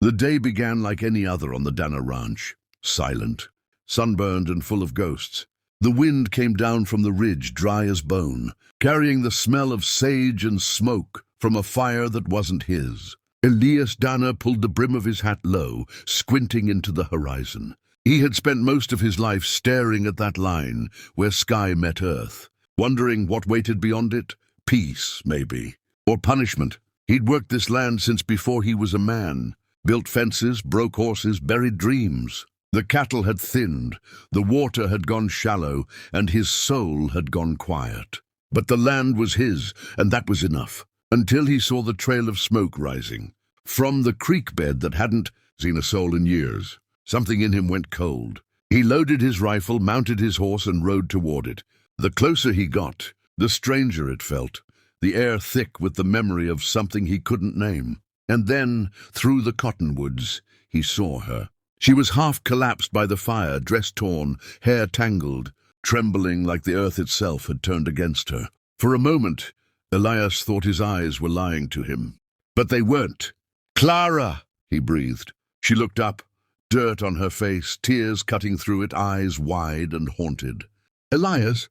The day began like any other on the Danner ranch, silent, sunburned and full of ghosts. The wind came down from the ridge, dry as bone, carrying the smell of sage and smoke from a fire that wasn't his. Elias Danner pulled the brim of his hat low, squinting into the horizon. He had spent most of his life staring at that line where sky met earth, wondering what waited beyond it. Peace, maybe, or punishment. He'd worked this land since before he was a man, built fences, broke horses, buried dreams. The cattle had thinned, the water had gone shallow, and his soul had gone quiet. But the land was his, and that was enough, until he saw the trail of smoke rising. From the creek bed that hadn't seen a soul in years, something in him went cold. He loaded his rifle, mounted his horse, and rode toward it. The closer he got, the stranger it felt, the air thick with the memory of something he couldn't name. And then, through the cottonwoods, he saw her. She was half collapsed by the fire, dress torn, hair tangled, trembling like the earth itself had turned against her. For a moment, Elias thought his eyes were lying to him. But they weren't. "Clara!" he breathed. She looked up, dirt on her face, tears cutting through it, eyes wide and haunted. "Elias?"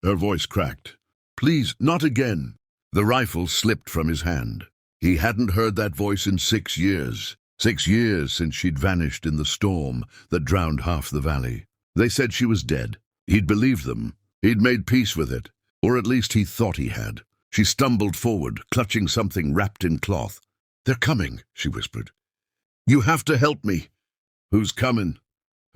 Her voice cracked. "Please, not again." The rifle slipped from his hand. He hadn't heard that voice in 6 years. 6 years since she'd vanished in the storm that drowned half the valley. They said she was dead. He'd believed them. He'd made peace with it. Or at least he thought he had. She stumbled forward, clutching something wrapped in cloth. "They're coming," she whispered. "You have to help me." "Who's coming?"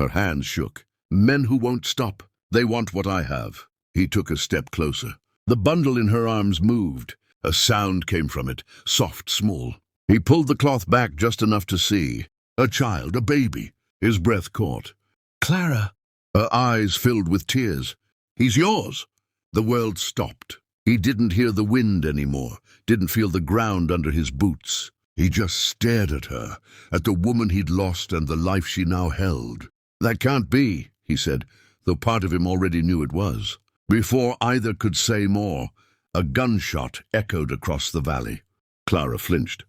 Her hands shook. "Men who won't stop. They want what I have." He took a step closer. The bundle in her arms moved. A sound came from it, soft, small. He pulled the cloth back just enough to see. A child, a baby. His breath caught. "Clara!" Her eyes filled with tears. "He's yours." The world stopped. He didn't hear the wind anymore, didn't feel the ground under his boots. He just stared at her, at the woman he'd lost and the life she now held. "That can't be," he said, though part of him already knew it was. Before either could say more, a gunshot echoed across the valley. Clara flinched.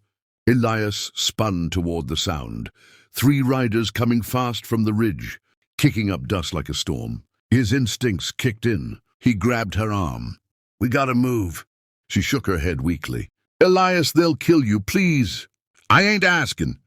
Elias spun toward the sound. 3 riders coming fast from the ridge, kicking up dust like a storm. His instincts kicked in. He grabbed her arm. "We gotta move." She shook her head weakly. "Elias, they'll kill you, please." "I ain't asking."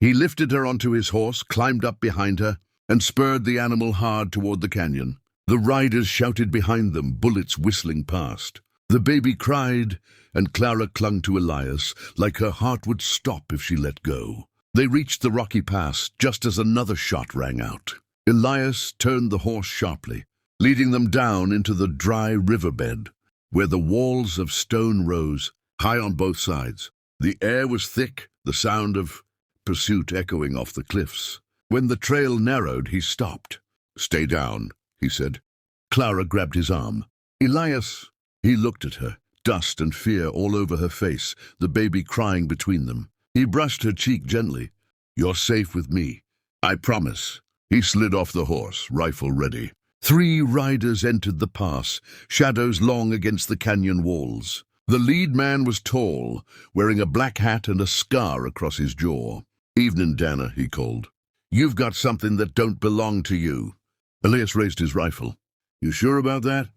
He lifted her onto his horse, climbed up behind her, and spurred the animal hard toward the canyon. The riders shouted behind them, bullets whistling past. The baby cried, and Clara clung to Elias like her heart would stop if she let go. They reached the rocky pass just as another shot rang out. Elias turned the horse sharply, leading them down into the dry riverbed, where the walls of stone rose, high on both sides. The air was thick, the sound of pursuit echoing off the cliffs. When the trail narrowed, he stopped. "Stay down," he said. Clara grabbed his arm. "Elias." He looked at her, dust and fear all over her face, the baby crying between them. He brushed her cheek gently. "You're safe with me. I promise." He slid off the horse, rifle ready. 3 riders entered the pass, shadows long against the canyon walls. The lead man was tall, wearing a black hat and a scar across his jaw. "Evening, Danner," he called. "You've got something that don't belong to you." Elias raised his rifle. "You sure about that?"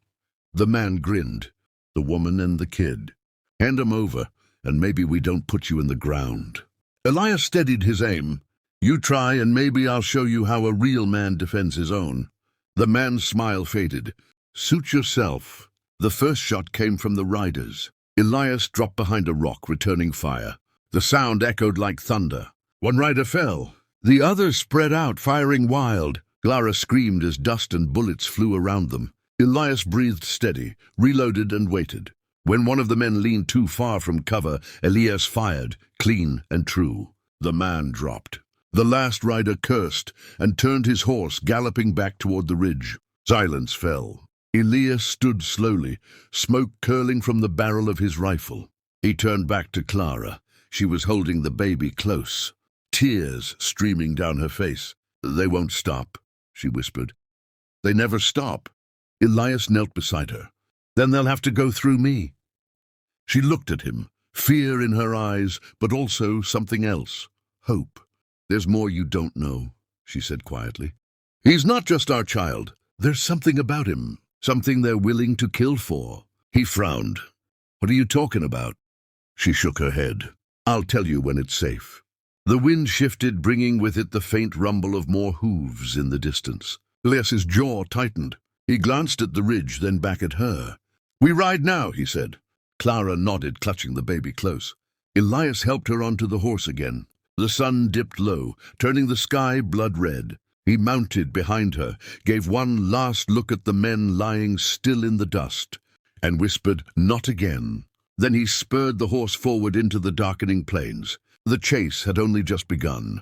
The man grinned. "The woman and the kid. Hand 'em over, and maybe we don't put you in the ground." Elias steadied his aim. "You try, and maybe I'll show you how a real man defends his own." The man's smile faded. "Suit yourself." The first shot came from the riders. Elias dropped behind a rock, returning fire. The sound echoed like thunder. One rider fell. The others spread out, firing wild. Clara screamed as dust and bullets flew around them. Elias breathed steady, reloaded and waited. When one of the men leaned too far from cover, Elias fired, clean and true. The man dropped. The last rider cursed and turned his horse, galloping back toward the ridge. Silence fell. Elias stood slowly, smoke curling from the barrel of his rifle. He turned back to Clara. She was holding the baby close, tears streaming down her face. "They won't stop," she whispered. "They never stop." Elias knelt beside her. "Then they'll have to go through me." She looked at him, fear in her eyes, but also something else, hope. "There's more you don't know," she said quietly. "He's not just our child. There's something about him, something they're willing to kill for." He frowned. "What are you talking about?" She shook her head. "I'll tell you when it's safe." The wind shifted, bringing with it the faint rumble of more hooves in the distance. Elias's jaw tightened. He glanced at the ridge, then back at her. "We ride now," he said. Clara nodded, clutching the baby close. Elias helped her onto the horse again. The sun dipped low, turning the sky blood-red. He mounted behind her, gave one last look at the men lying still in the dust, and whispered, "Not again." Then he spurred the horse forward into the darkening plains. The chase had only just begun.